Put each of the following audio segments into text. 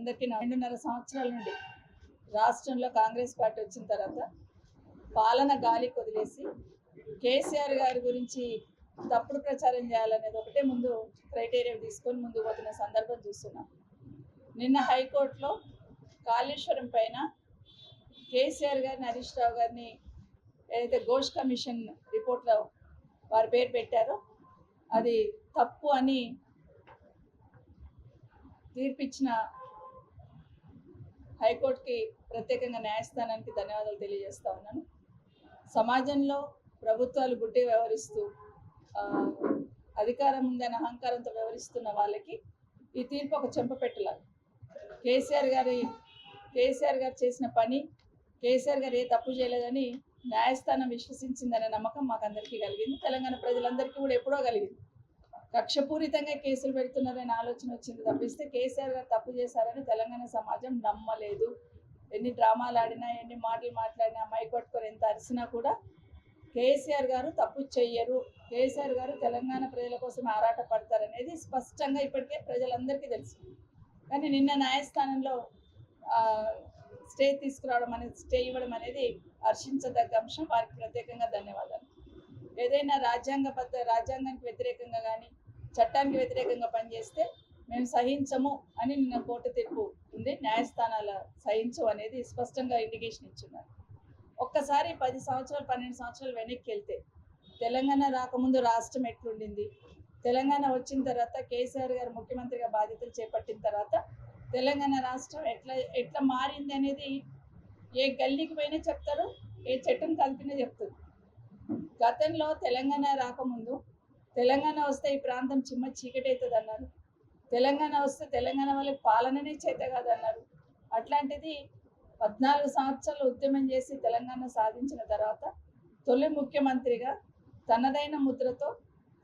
అందరికీ 2.5 సంవత్సరాల నుండి రాష్ట్రంలో కాంగ్రెస్ పార్టీ వచ్చిన తర్వాత పాలన గాలి వదిలేసి కేసీఆర్ గారి గురించి తప్పుడు ప్రచారం చేయాలనేది ఒకటే ముందు క్రైటీరియా తీసుకొని ముందుకు పోతున్న సందర్భం చూస్తున్నాం. నిన్న హైకోర్టులో కాళేశ్వరం పైన కేసీఆర్ గారిని, హరీష్ రావు గారిని ఏదైతే ఘోష్ కమిషన్ రిపోర్ట్లో వారి పేరు పెట్టారో అది తప్పు అని తీర్పిచ్చిన హైకోర్టుకి ప్రత్యేకంగా న్యాయస్థానానికి ధన్యవాదాలు తెలియజేస్తా ఉన్నాను. సమాజంలో ప్రభుత్వాలు గుడ్డి వ్యవహరిస్తూ అధికారం ఉందనే అహంకారంతో వ్యవహరిస్తున్న వాళ్ళకి ఈ తీర్పు ఒక చెంపపెట్టలాగా. కేసీఆర్ గారు చేసిన పని, కేసీఆర్ గారు ఏ తప్పు చేయలేదని న్యాయస్థానం విశ్వసించిందనే నమ్మకం మాకందరికీ కలిగింది. తెలంగాణ ప్రజలందరికీ కూడా ఎప్పుడో కలిగింది. కక్షపూరితంగా కేసులు పెడుతున్నారనే ఆలోచన వచ్చింది తప్పిస్తే కేసీఆర్ గారు తప్పు చేశారని తెలంగాణ సమాజం నమ్మలేదు. ఎన్ని డ్రామాలు ఆడినా, ఎన్ని మాటలు మాట్లాడినా, మైక్ పట్టుకొని ఎంత అరిసినా కూడా కేసీఆర్ గారు తప్పు చెయ్యరు, కేసీఆర్ గారు తెలంగాణ ప్రజల కోసం ఆరాట పడతారనేది స్పష్టంగా ఇప్పటికే ప్రజలందరికీ తెలుసు. కానీ నిన్న న్యాయస్థానంలో స్టే తీసుకురావడం అనేది, స్టే ఇవ్వడం అనేది హర్షించదగ్గ అంశం. వారికి ప్రత్యేకంగా ధన్యవాదాలు. ఏదైనా రాజ్యాంగానికి వ్యతిరేకంగా కానీ చట్టానికి వ్యతిరేకంగా పనిచేస్తే మేము సహించము అని నిన్న కోర్టు తీర్పు ఉంది. న్యాయస్థానాల సహించు అనేది స్పష్టంగా ఇండికేషన్ ఇచ్చున్నారు. ఒక్కసారి 10 సంవత్సరాలు 12 సంవత్సరాలు వెనక్కి వెళ్తే తెలంగాణ రాకముందు రాష్ట్రం ఎట్లుండింది, తెలంగాణ వచ్చిన తర్వాత కేసీఆర్ గారు ముఖ్యమంత్రిగా బాధ్యతలు చేపట్టిన తర్వాత తెలంగాణ రాష్ట్రం ఎట్లా మారింది అనేది ఏ గల్లీకి పోయినా చెప్తారు, ఏ చెట్టును కలిపినా చెప్తారు. గతంలో తెలంగాణ రాకముందు తెలంగాణ వస్తే ఈ ప్రాంతం చిమ్మ చీకటి అవుతుంది అన్నారు. తెలంగాణ వస్తే తెలంగాణ వాళ్ళకి పాలననే చేత కాదన్నారు. అట్లాంటిది 14 సంవత్సరాలు ఉద్యమం చేసి తెలంగాణ సాధించిన తర్వాత తొలి ముఖ్యమంత్రిగా తనదైన ముద్రతో,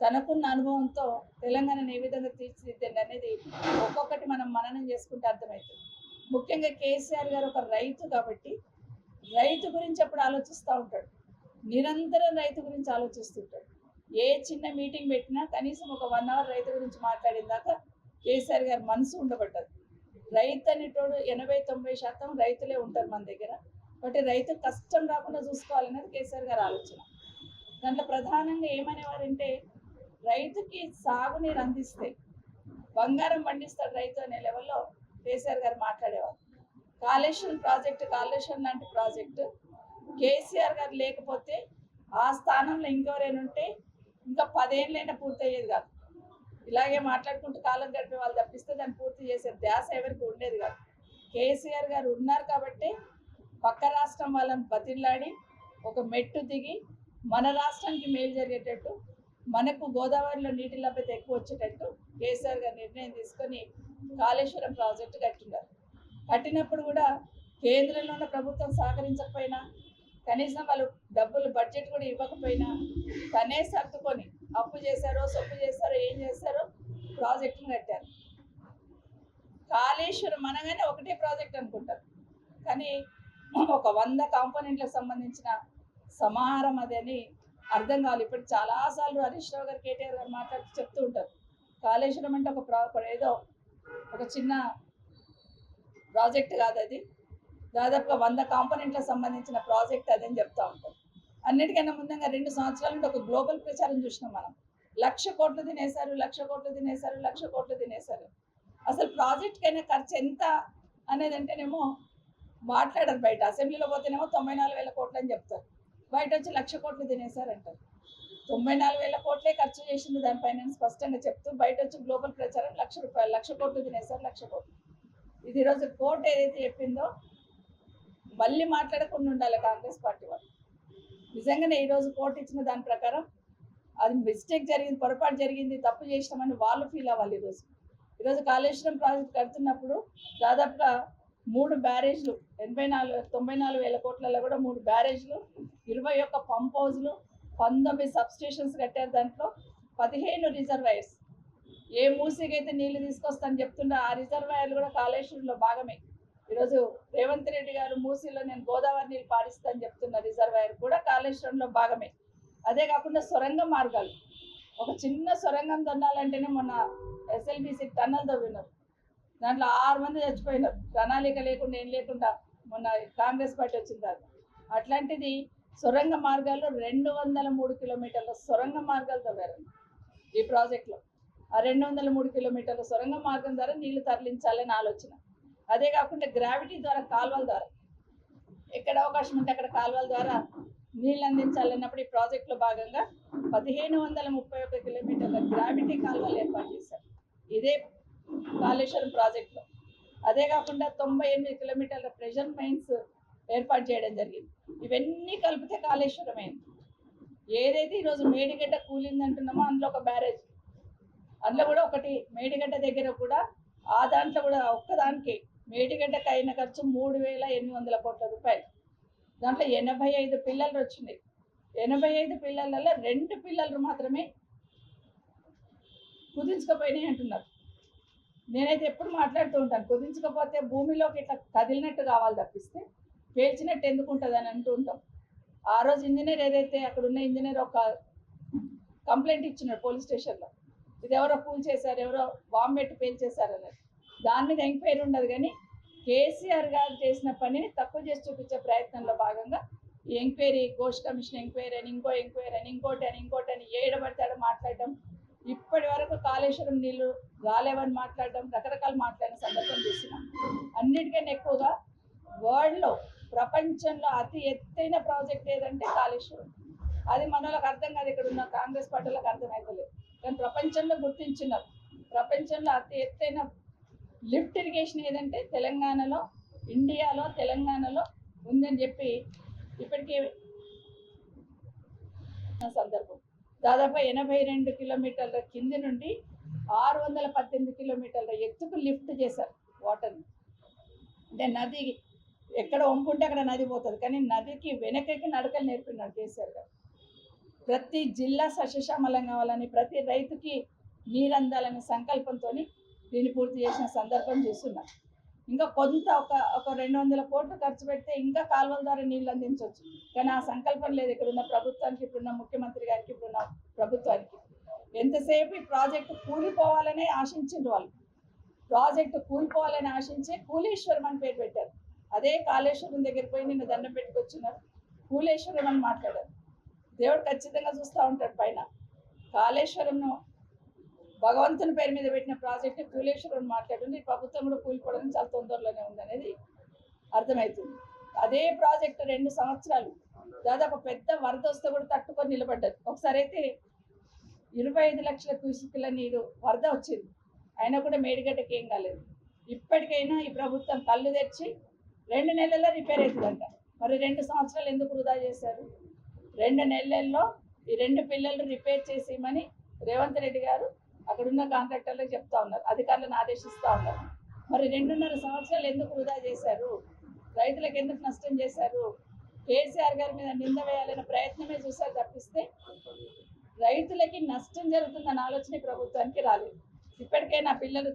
తనకున్న అనుభవంతో తెలంగాణను ఏ విధంగా తీర్చిదిద్దండి అనేది ఒక్కొక్కటి మనం మననం చేసుకుంటే అర్థమవుతుంది. ముఖ్యంగా కేసీఆర్ గారు ఒక రైతు కాబట్టి రైతు గురించి ఎప్పుడు ఆలోచిస్తూ ఉంటాడు. నిరంతరం రైతు గురించి ఆలోచిస్తుంటాడు. ఏ చిన్న మీటింగ్ పెట్టినా కనీసం ఒక 1 అవర్ రైతు గురించి మాట్లాడిన దాకా కేసీఆర్ గారు మనసు ఉండబడ్డది. రైతు అనేటోడు 80-90% రైతులే ఉంటారు మన దగ్గర. కాబట్టి రైతు కష్టం రాకుండా చూసుకోవాలనేది కేసీఆర్ గారు ఆలోచన. దాంట్లో ప్రధానంగా ఏమనేవారంటే రైతుకి సాగునీరు అందిస్తే బంగారం పండిస్తాడు రైతు అనే లెవెల్లో కేసీఆర్ గారు మాట్లాడేవారు. కాళేశ్వరం లాంటి ప్రాజెక్టు కేసీఆర్ గారు లేకపోతే ఆ స్థానంలో ఇంకెవరైనా ఉంటే ఇంకా 10 ఏళ్ళైనా పూర్తయ్యేది కాదు. ఇలాగే మాట్లాడుకుంటూ కాలం గడిపే వాళ్ళు తప్పిస్తే దాన్ని పూర్తి చేసే ధ్యాస ఎవరికి ఉండేది కాదు. కేసీఆర్ గారు ఉన్నారు కాబట్టి పక్క రాష్ట్రం వాళ్ళని బతిలాడి ఒక మెట్టు దిగి మన రాష్ట్రానికి మేలు జరిగేటట్టు, మనకు గోదావరిలో నీటి లభ్యత ఎక్కువ వచ్చేటట్టు కేసీఆర్ గారు నిర్ణయం తీసుకొని కాళేశ్వరం ప్రాజెక్టు కట్టినారు. కట్టినప్పుడు కూడా కేంద్రంలో ఉన్న ప్రభుత్వం సహకరించకపోయినా, కనీసం వాళ్ళు డబ్బులు బడ్జెట్ కూడా ఇవ్వకపోయినా తనే సర్దుకొని అప్పు చేశారో, సొప్పు చేశారో, ఏం చేశారో ప్రాజెక్టులు కట్టారు. కాళేశ్వరం అనగానే ఒకటే ప్రాజెక్ట్ అనుకుంటారు, కానీ ఒక 100 కాంపోనెంట్లకు సంబంధించిన సమాహారం అది అని అర్థం కావాలి. ఇప్పుడు చాలాసార్లు హరీష్ రావు గారు, కేటీఆర్ గారు మాట్లాడుతూ చెప్తూ ఉంటారు, కాళేశ్వరం అంటే ఏదో ఒక చిన్న ప్రాజెక్ట్ కాదు, అది దాదాపుగా 100 కాంపోనెంట్లకు సంబంధించిన ప్రాజెక్ట్ అదని చెప్తూ ఉంటారు. అన్నిటికన్నా ముందుగా 2 సంవత్సరాల నుండి ఒక గ్లోబల్ ప్రచారం చూసినాం మనం. 1,00,000 కోట్లు తినేశారు, 1,00,000 కోట్లు తినేశారు, 1,00,000 కోట్లు తినేశారు. అసలు ప్రాజెక్ట్కైనా ఖర్చు ఎంత అనేది అంటేనేమో మాట్లాడరు. బయట అసెంబ్లీలో పోతేనేమో 94,000 కోట్లు అని చెప్తారు, బయట వచ్చి 1,00,000 కోట్లు తినేశారు అంటారు. 94,000 కోట్లే ఖర్చు చేసింది దానిపైన స్పష్టంగా చెప్తూ బయట వచ్చి గ్లోబల్ ప్రచారం 1,00,000 రూపాయలు, 1,00,000 కోట్లు తినేశారు, 1,00,000 కోట్లు. ఇది ఈరోజు కోర్టు ఏదైతే చెప్పిందో మళ్ళీ మాట్లాడకుండా ఉండాలి కాంగ్రెస్ పార్టీ వాళ్ళు. నిజంగానే ఈరోజు కోర్టు ఇచ్చిన దాని ప్రకారం అది మిస్టేక్ జరిగింది, పొరపాటు జరిగింది, తప్పు చేసినామని వాళ్ళు ఫీల్ అవ్వాలి. ఈరోజు కాళేశ్వరం ప్రాజెక్ట్ కడుతున్నప్పుడు దాదాపుగా 3 బ్యారేజ్లు, 94,000 కోట్లలో కూడా 3 బ్యారేజ్లు, 21 పంప్ హౌజ్లు, 19 సబ్స్టేషన్స్ కట్టారు. దాంట్లో 15 రిజర్వాయర్స్. ఏ మూసికైతే నీళ్లు తీసుకొస్తానని చెప్తుంటే ఆ రిజర్వాయర్లు కూడా కాళేశ్వరంలో భాగమే. ఈరోజు రేవంత్ రెడ్డి గారు మూసీలో నేను గోదావరి నీళ్ళు పారిస్తానని చెప్తున్న రిజర్వాయర్ కూడా కాళేశ్వరంలో భాగమే. అదే కాకుండా సొరంగ మార్గాలు, ఒక చిన్న సొరంగం తొండాలంటేనే మొన్న SLBC టన్నల్ తవ్వినారు. దాంట్లో 6 మంది చచ్చిపోయినారు, ప్రణాళిక లేకుండా ఏం లేకుండా. మొన్న కాంగ్రెస్ పార్టీ వచ్చిన తర్వాత అట్లాంటిది సొరంగ మార్గాలు 203 కిలోమీటర్ల సొరంగ మార్గాలు తవ్వారు ఈ ప్రాజెక్టులో. ఆ 203 కిలోమీటర్ల సొరంగ మార్గం ద్వారా నీళ్లు తరలించాలని ఆలోచన. అదే కాకుండా గ్రావిటీ ద్వారా, కాలువల ద్వారా ఎక్కడ అవకాశం ఉంటే అక్కడ కాలువల ద్వారా నీళ్ళు అందించాలన్నప్పుడు ఈ ప్రాజెక్టులో భాగంగా 1531 కిలోమీటర్ల గ్రావిటీ కాలువలు ఏర్పాటు చేశారు ఇదే కాళేశ్వరం ప్రాజెక్టులో. అదే కాకుండా 98 కిలోమీటర్ల ప్రెషర్ మైన్స్ ఏర్పాటు చేయడం జరిగింది. ఇవన్నీ కలిపితే కాళేశ్వరం అయింది. ఏదైతే ఈరోజు మేడిగడ్డ కూలింది అంటున్నామో అందులో ఒక బ్యారేజ్, అందులో కూడా ఒకటి మేడిగడ్డ దగ్గర కూడా ఆ దాంట్లో కూడా ఒక్కదానికి మేడిగడ్డకు అయిన ఖర్చు 3,800 కోట్ల రూపాయలు. దాంట్లో 85 పిల్లలు వచ్చినాయి. 85 పిల్లలలో 2 పిల్లలు మాత్రమే కుదించుకపోయినాయి అంటున్నారు. నేనైతే ఎప్పుడు మాట్లాడుతూ ఉంటాను, కుదించకపోతే భూమిలోకి ఇట్లా కదిలినట్టు కావాలి తప్పిస్తే పేల్చినట్టు ఎందుకు ఉంటుంది అని అంటూ ఉంటాం. ఆ రోజు ఇంజనీర్ ఏదైతే అక్కడ ఉన్న ఇంజనీర్ ఒక కంప్లైంట్ ఇచ్చినాడు పోలీస్ స్టేషన్లో, ఇది ఎవరో కూల్ చేశారు, ఎవరో బాంబు పెట్టి పేల్చేశారు అనేది. దాని మీద ఎంక్వైరీ ఉండదు. కానీ కేసీఆర్ గారు చేసిన పనిని తక్కువ చేసి చూపించే ప్రయత్నంలో భాగంగా ఈ ఎంక్వైరీ, ఘోష్ కమిషన్ ఎంక్వైరీ అని, ఇంకో ఎంక్వైరీ అని, ఇంకోటి అని ఏడబడితే ఆడ మాట్లాడటం, ఇప్పటి వరకు కాళేశ్వరం నీళ్లు రాలేవని మాట్లాడటం, రకరకాలు మాట్లాడిన సందర్భం చూసినాం. అన్నిటికన్నా ఎక్కువగా వరల్డ్లో, ప్రపంచంలో అతి ఎత్తైన ప్రాజెక్ట్ ఏదంటే కాళేశ్వరం. అది మనలకు అర్థం కాదు, ఇక్కడ ఉన్న కాంగ్రెస్ పార్టీలకు అర్థమవుతలేదు. కానీ ప్రపంచంలో గుర్తించినారు. ప్రపంచంలో అతి ఎత్తైన లిఫ్ట్ ఇరిగేషన్ ఏదంటే తెలంగాణలో, ఇండియాలో తెలంగాణలో ఉందని చెప్పి ఇప్పటికీ సందర్భం. దాదాపు 82 కిలోమీటర్ల కింది నుండి 618 కిలోమీటర్ల ఎత్తుకు లిఫ్ట్ చేశారు వాటర్ని. అంటే నది ఎక్కడ వంపుంటే అక్కడ నది పోతుంది, కానీ నదికి వెనకకి నడకలు నేర్పినాడు కేసీఆర్ గారు. ప్రతి జిల్లా సస్యశ్యామలం కావాలని, ప్రతి రైతుకి నీరు అందాలనే సంకల్పంతో దీన్ని పూర్తి చేసిన సందర్భం చూస్తున్నాం. ఇంకా కొంత ఒక 200 కోట్లు ఖర్చు పెడితే ఇంకా కాలువల ద్వారా నీళ్ళు అందించవచ్చు. కానీ ఆ సంకల్పం లేదు ఇక్కడున్న ప్రభుత్వానికి, ఇప్పుడున్న ముఖ్యమంత్రి గారికి, ఇప్పుడున్న ప్రభుత్వానికి. ఎంతసేపు ఈ ప్రాజెక్టు కూలిపోవాలనే ఆశించిండ్రు వాళ్ళు. ప్రాజెక్టు కూలిపోవాలని ఆశించి కూలేశ్వరం అని పేరు పెట్టారు. అదే కాళేశ్వరం దగ్గర పోయి నిన్న దండం పెట్టుకొచ్చినారు, కూలేశ్వరం అని మాట్లాడారు. దేవుడు ఖచ్చితంగా చూస్తూ ఉంటాడు పైన. కాళేశ్వరంను భగవంతుని పేరు మీద పెట్టిన ప్రాజెక్టు కూలేశ్వరం మాట్లాడుతుంది. ఈ ప్రభుత్వం కూడా కూలిపోవడం చాలా తొందరలోనే ఉందనేది అర్థమవుతుంది. అదే ప్రాజెక్టు 2 సంవత్సరాలు దాదాపు పెద్ద వరద వస్తే కూడా తట్టుకొని నిలబడ్డది. ఒకసారి అయితే 25 లక్షల క్యూసెక్కుల నీరు వరద వచ్చింది, అయినా కూడా మేడిగడ్డకి ఏం కాలేదు. ఇప్పటికైనా ఈ ప్రభుత్వం కళ్ళు తెచ్చి 2 నెలల్లో రిపేర్ అవుతుందంట. మరి 2 సంవత్సరాలు ఎందుకు వృధా చేశారు? 2 నెలల్లో ఈ 2 పిల్లలు రిపేర్ చేసేయమని రేవంత్ రెడ్డి గారు అక్కడున్న కాంట్రాక్టర్లకు చెప్తా ఉన్నారు, అధికారులను ఆదేశిస్తూ ఉన్నారు. మరి 2.5 సంవత్సరాలు ఎందుకు వృధా చేశారు? రైతులకు ఎందుకు నష్టం చేశారు? కేసీఆర్ గారి మీద నింద వేయాలనే ప్రయత్నమే చూశారు తప్పిస్తే రైతులకి నష్టం జరుగుతుందన్న ఆలోచన ప్రభుత్వానికి రాలేదు. ఇప్పటికైనా పిల్లలు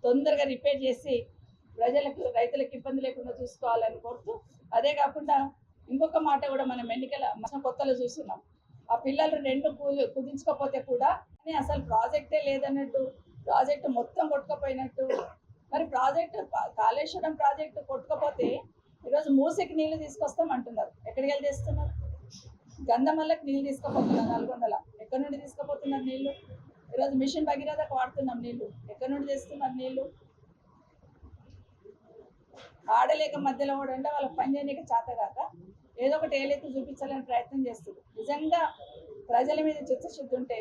తొందరగా రిపేర్ చేసి ప్రజలకు, రైతులకు ఇబ్బంది లేకుండా చూసుకోవాలని కోరుతూ, అదే కాకుండా ఇంకొక మాట కూడా మనం కొత్తలో చూస్తున్నాం. ఆ పిల్లలు 2 కుదించకపోతే కూడా అసలు ప్రాజెక్టే లేదన్నట్టు, ప్రాజెక్టు మొత్తం కొట్టుకపోయినట్టు. మరి కాళేశ్వరం ప్రాజెక్టు కొట్టుకపోతే ఈరోజు మూసికి నీళ్లు తీసుకొస్తాం అంటున్నారు. ఎక్కడికి వెళ్ళి తెస్తున్నారు? గంధమల్లకి నీళ్ళు తీసుకుపోతున్నారు 400. ఎక్కడి నుండి తీసుకుపోతున్నారు నీళ్లు? ఈరోజు మిషన్ భగీరథకు వాడుతున్నాం నీళ్లు, ఎక్కడి నుండి తెస్తున్నారు నీళ్లు? ఆడలేక మధ్యలో కూడా అంటే వాళ్ళకి పని చేయలేక చేతగాక ఏదో ఒకటి ఏలైతే చూపించాలని ప్రయత్నం చేస్తుంది. నిజంగా ప్రజల మీద చిత్తశుద్ధి ఉంటే,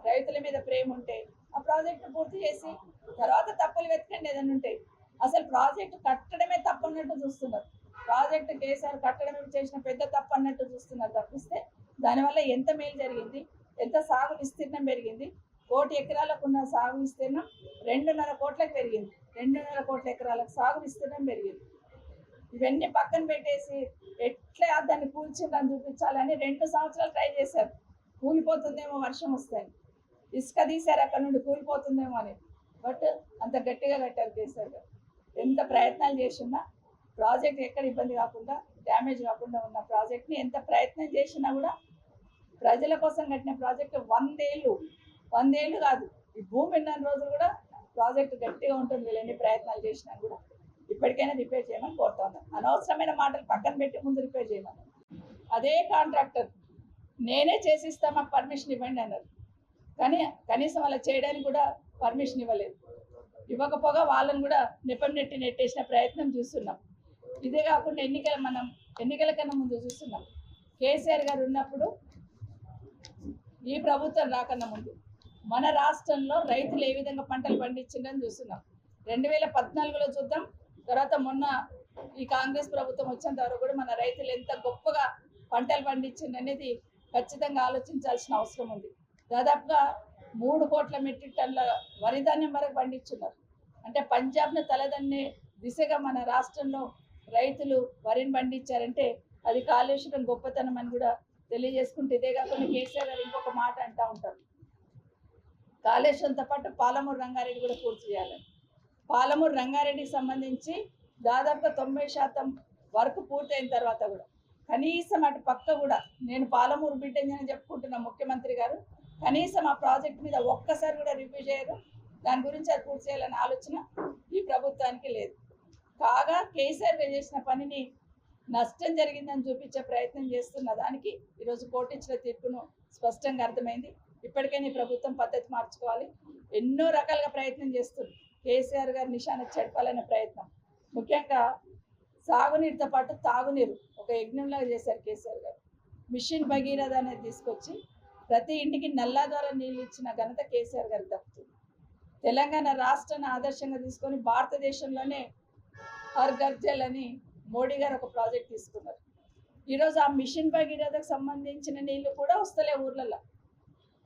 రైతుల మీద ప్రేమ ఉంటే ఆ ప్రాజెక్టు పూర్తి చేసి తర్వాత తప్పులు వెతకండి ఏదైనా ఉంటే. అసలు ప్రాజెక్టు కట్టడమే తప్పు అన్నట్టు చూస్తున్నారు. ప్రాజెక్టు కేసీఆర్ కట్టడమే చేసిన పెద్ద తప్పు అన్నట్టు చూస్తున్నారు తప్పిస్తే దానివల్ల ఎంత మేలు జరిగింది, ఎంత సాగు విస్తీర్ణం పెరిగింది. 1 కోటి ఎకరాలకు ఉన్న సాగు విస్తీర్ణం 2.5 కోట్లకు పెరిగింది. 2.5 కోట్ల ఎకరాలకు సాగు విస్తీర్ణం పెరిగింది. ఇవన్నీ పక్కన పెట్టేసి ఎట్లా దాన్ని కూల్చిందని చూపించాలని 2 సంవత్సరాలు ట్రై చేశారు. కూలిపోతుందేమో వర్షం వస్తాయి, ఇసుక తీశారు అక్కడ నుండి కూలిపోతుందేమో అని. బట్ అంత గట్టిగా కట్టారు కేసీఆర్ గారు. ఎంత ప్రయత్నాలు చేసినా ప్రాజెక్ట్ ఎక్కడ ఇబ్బంది కాకుండా, డ్యామేజ్ కాకుండా ఉన్న ప్రాజెక్ట్ని ఎంత ప్రయత్నం చేసినా కూడా ప్రజల కోసం కట్టిన ప్రాజెక్టు 100 ఏళ్ళు కాదు, ఈ భూమి ఉన్న రోజులు కూడా ప్రాజెక్టు గట్టిగా ఉంటుంది, వీళ్ళు ఎన్ని ప్రయత్నాలు చేసినా కూడా ఇప్పటికైనా రిపేర్ చేయమని కోరుతా ఉన్నాను. అనవసరమైన మాటలు పక్కన పెట్టి ముందు రిపేర్ చేయమని. అదే కాంట్రాక్టర్ నేనే చేసిస్తా, మాకు పర్మిషన్ ఇవ్వండి అన్నారు. కానీ కనీసం అలా చేయడానికి కూడా పర్మిషన్ ఇవ్వలేదు. ఇవ్వకపోగా వాళ్ళని కూడా నిపం నెట్టి నెట్టేసిన ప్రయత్నం చూస్తున్నాం. ఇదే కాకుండా ఎన్నికల కన్నా ముందు చూస్తున్నాం. కేసీఆర్ గారు ఉన్నప్పుడు, ఈ ప్రభుత్వం రాకన్నా ముందు మన రాష్ట్రంలో రైతులు ఏ విధంగా పంటలు పండించిందని చూస్తున్నాం. 2014లో చూద్దాం, తర్వాత మొన్న ఈ కాంగ్రెస్ ప్రభుత్వం వచ్చేంత వరకు కూడా మన రైతులు ఎంత గొప్పగా పంటలు పండించింది అనేది ఖచ్చితంగా ఆలోచించాల్సిన అవసరం ఉంది. దాదాపుగా 3 కోట్ల మెట్రిక్ టన్నుల వరి ధాన్యం వరకు పండించున్నారు. అంటే పంజాబ్ను తలదన్నే దిశగా మన రాష్ట్రంలో రైతులు వరిని పండించారంటే అది కాళేశ్వరం గొప్పతనం అని కూడా తెలియజేసుకుంటే, ఇదే కాకుండా కేసీఆర్ గారు ఇంకొక మాట అంటూ ఉంటారు, కాళేశ్వరంతో పాటు పాలమూరు రంగారెడ్డి కూడా పూర్తి చేయాలని. పాలమూరు రంగారెడ్డికి సంబంధించి దాదాపుగా 90% వరకు పూర్తయిన తర్వాత కూడా కనీసం అటు పక్క కూడా, నేను పాలమూరు బిడ్డని చెప్పుకుంటున్న ముఖ్యమంత్రి గారు కనీసం ఆ ప్రాజెక్ట్ మీద ఒక్కసారి కూడా రివ్యూ చేయరు. దాని గురించి అది పూర్తి చేయాలనే ఆలోచన ఈ ప్రభుత్వానికి లేదు. కాగా కేసీఆర్ చేసిన పనిని నష్టం జరిగిందని చూపించే ప్రయత్నం చేస్తున్న దానికి ఈరోజు కోర్టు ఇచ్చిన తీర్పును స్పష్టంగా అర్థమైంది. ఇప్పటికైనా ఈ ప్రభుత్వం పద్ధతి మార్చుకోవాలి. ఎన్నో రకాలుగా ప్రయత్నం చేస్తుంది కేసీఆర్ గారి నిశాన చెడపాలనే ప్రయత్నం. ముఖ్యంగా సాగునీరుతో పాటు తాగునీరు ఒక యజ్ఞంలాగా చేశారు కేసీఆర్ గారు. మిషన్ భగీరథ అనేది తీసుకొచ్చి ప్రతి ఇంటికి నల్లా ద్వారా నీళ్ళు ఇచ్చిన ఘనత కేసీఆర్ గారికి దక్కుతుంది. తెలంగాణ రాష్ట్రాన్ని ఆదర్శంగా తీసుకొని భారతదేశంలోనే హర్ ఘర్ జల్ అని మోడీ గారు ఒక ప్రాజెక్ట్ తీసుకున్నారు. ఈరోజు ఆ మిషన్ భగీరథకు సంబంధించిన నీళ్లు కూడా వస్తలే ఊర్లలో.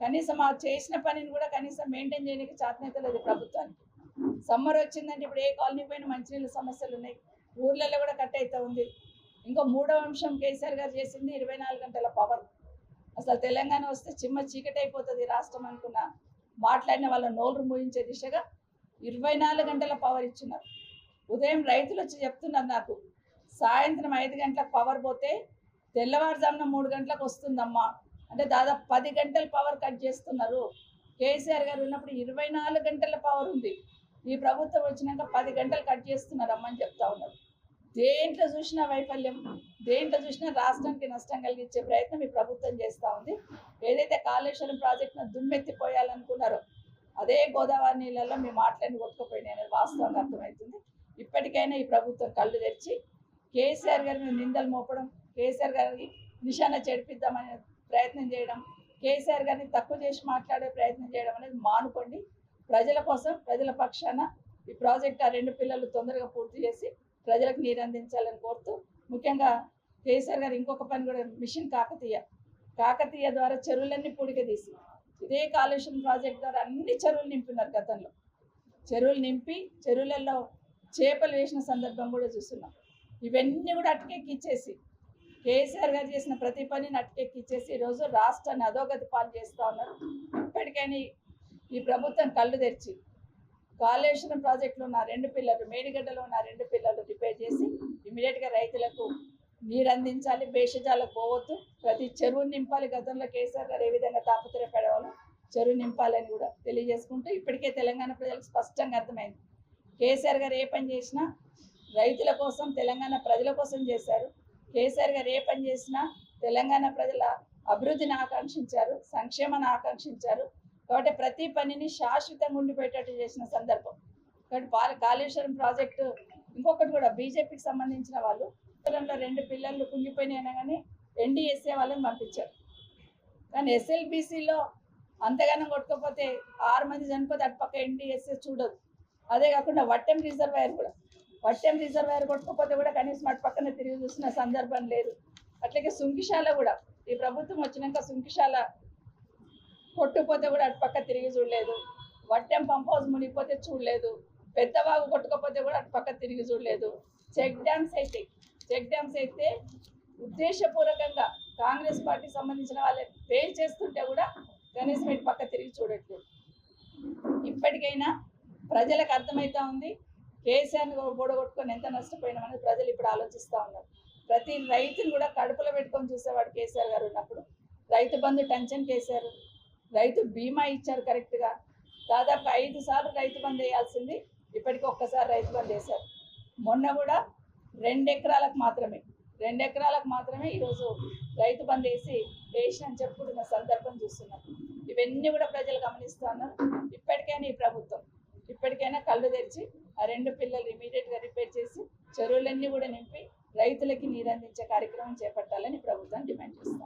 కనీసం ఆ చేసిన పనిని కూడా కనీసం మెయింటైన్ చేయడానికి చేతనైతే లేదు ప్రభుత్వానికి. సమ్మర్ వచ్చిందంటే ఇప్పుడు ఏ కాలనీ పైన మంచినీళ్ళ సమస్యలు ఉన్నాయి, ఊర్లలో కూడా కట్ అవుతూ ఉంది. ఇంకో 3వ అంశం కేసీఆర్ గారు చేసింది 24 గంటల పవర్. అసలు తెలంగాణ వస్తే చిమ్మ చీకటి అయిపోతుంది రాష్ట్రం అనుకున్న మాట్లాడిన వాళ్ళ నోళ్ళు మూయించే దిశగా 24 గంటల పవర్ ఇచ్చినారు. ఉదయం రైతులు వచ్చి చెప్తున్నారు నాకు, సాయంత్రం 5 గంటలకు పవర్ పోతే తెల్లవారుజామున 3 గంటలకు వస్తుందమ్మా అంటే దాదాపు 10 గంటల పవర్ కట్ చేస్తున్నారు. కేసీఆర్ గారు ఉన్నప్పుడు 24 గంటల పవర్ ఉంది. ఈ ప్రభుత్వం వచ్చినాక 10 గంటలు కట్ చేస్తున్నారమ్మా అని చెప్తా ఉన్నారు. దేంట్లో చూసినా వైఫల్యం, దేంట్లో చూసినా రాష్ట్రానికి నష్టం కలిగించే ప్రయత్నం ఈ ప్రభుత్వం చేస్తూ ఉంది. ఏదైతే కాళేశ్వరం ప్రాజెక్టును దుమ్మెత్తిపోయాలనుకున్నారో అదే గోదావరి నీళ్ళల్లో మీ మాటలన్నీ కొట్టుకుపోయినాయి అనేది వాస్తవంగా అర్థమవుతుంది. ఇప్పటికైనా ఈ ప్రభుత్వం కళ్ళు తెరిచి కేసీఆర్ గారిని నిందలు మోపడం, కేసీఆర్ గారిని నిశాన చెడిపిద్దామనే ప్రయత్నం చేయడం, కేసీఆర్ గారిని తక్కువ చేసి మాట్లాడే ప్రయత్నం చేయడం అనేది మానుకోండి. ప్రజల కోసం, ప్రజల పక్షాన ఈ ప్రాజెక్ట్ ఆ 2 పిల్లలు తొందరగా పూర్తి చేసి ప్రజలకు నీరు అందించాలని కోరుతూ, ముఖ్యంగా కేసీఆర్ గారు ఇంకొక పని కూడా, మిషన్ కాకతీయ ద్వారా చెరువులన్నీ పూడిక తీసి ఇదే కాళేశ్వరం ప్రాజెక్ట్ ద్వారా అన్ని చెరువులు నింపినారు. గతంలో చెరువులు నింపి చెరువులలో చేపలు వేసిన సందర్భం కూడా చూస్తున్నాం. ఇవన్నీ కూడా అటుకెక్కిచ్చేసి కేసీఆర్ గారు చేసిన ప్రతి పనిని అటుకెక్కిచ్చేసి ఈరోజు రాష్ట్రాన్ని అధోగతి పాలు చేస్తూ ఉన్నారు. ఇప్పటికైనా ఈ ప్రభుత్వం కళ్ళు తెరిచి కాళేశ్వరం ప్రాజెక్టులో ఉన్న 2 పిల్లలు, మేడిగడ్డలో ఉన్న 2 పిల్లలు రిపేర్ చేసి ఇమీడియట్గా రైతులకు నీరు అందించాలి. భేషజాలకు పోవద్దు, ప్రతి చెరువుని నింపాలి. గతంలో కేసీఆర్ గారు ఏ విధంగా తాపత్రయపడేవాళ్ళు చెరువు నింపాలని కూడా తెలియజేసుకుంటూ, ఇప్పటికే తెలంగాణ ప్రజలకు స్పష్టంగా అర్థమైంది, కేసీఆర్ గారు ఏ పని చేసినా రైతుల కోసం, తెలంగాణ ప్రజల కోసం చేశారు. కేసీఆర్ గారు ఏ పని చేసినా తెలంగాణ ప్రజల అభివృద్ధిని ఆకాంక్షించారు, సంక్షేమాన్ని ఆకాంక్షించారు. కాబట్టి ప్రతి పనిని శాశ్వతంగా ఉండిపోయేటట్టు చేసిన సందర్భం. కాబట్టి కాళేశ్వరం ప్రాజెక్టు ఇంకొకటి కూడా బీజేపీకి సంబంధించిన వాళ్ళు 2 పిల్లలు కుంగిపోయినా కానీ ఎన్డీఎస్ఏ వాళ్ళని పంపించారు. కానీ ఎస్ఎల్బీసీలో అంతగానం కొట్టుకోపోతే 6 మంది చనిపోతే అటుపక్క ఎన్డీఎస్ఏ చూడదు. అదే కాకుండా వట్టెం రిజర్వాయర్ కొట్టుకోపోతే కూడా కనీసం అటు పక్కన తిరిగి చూసిన సందర్భం లేదు. అట్లాగే సుంకిశాల కూడా ఈ ప్రభుత్వం వచ్చినాక సుంకిశాల కొట్టుకుపోతే కూడా అటు పక్క తిరిగి చూడలేదు. వట్టెం పంప్ హౌస్ మునిగిపోతే చూడలేదు. పెద్దవాగు కొట్టుకోపోతే కూడా అటు పక్క తిరిగి చూడలేదు. చెక్ డ్యామ్స్ అయితే ఉద్దేశపూర్వకంగా కాంగ్రెస్ పార్టీకి సంబంధించిన వాళ్ళే ఫెయిల్ చేస్తుంటే కూడా కనీసం ఇటు పక్క తిరిగి చూడట్లేదు. ఇప్పటికైనా ప్రజలకు అర్థమవుతా ఉంది, కేసీఆర్ని బోడగొట్టుకొని ఎంత నష్టపోయినామని ప్రజలు ఇప్పుడు ఆలోచిస్తూ ఉన్నారు. ప్రతి రైతుని కూడా కడుపులో పెట్టుకొని చూసేవాడు కేసీఆర్ గారు ఉన్నప్పుడు. రైతు బంధు టెన్షన్ కేసీఆర్, రైతు బీమా ఇచ్చారు కరెక్ట్గా, దాదాపు 5 సార్లు రైతు బంద్ వేయాల్సింది ఇప్పటికి ఒక్కసారి రైతు బంద్ వేశారు. మొన్న కూడా 2 ఎకరాలకు మాత్రమే ఈరోజు రైతు బంద్ వేసినని చెప్పుకుంటున్న సందర్భం చూస్తున్నాం. ఇవన్నీ కూడా ప్రజలు గమనిస్తూ ఉన్నారు. ఇప్పటికైనా ఈ ప్రభుత్వం కళ్ళు తెరిచి ఆ 2 పిల్లలు ఇమీడియట్గా రిపేర్ చేసి చెరువులన్నీ కూడా నింపి రైతులకి నీరు అందించే కార్యక్రమం చేపట్టాలని ప్రభుత్వం డిమాండ్ చేస్తాం.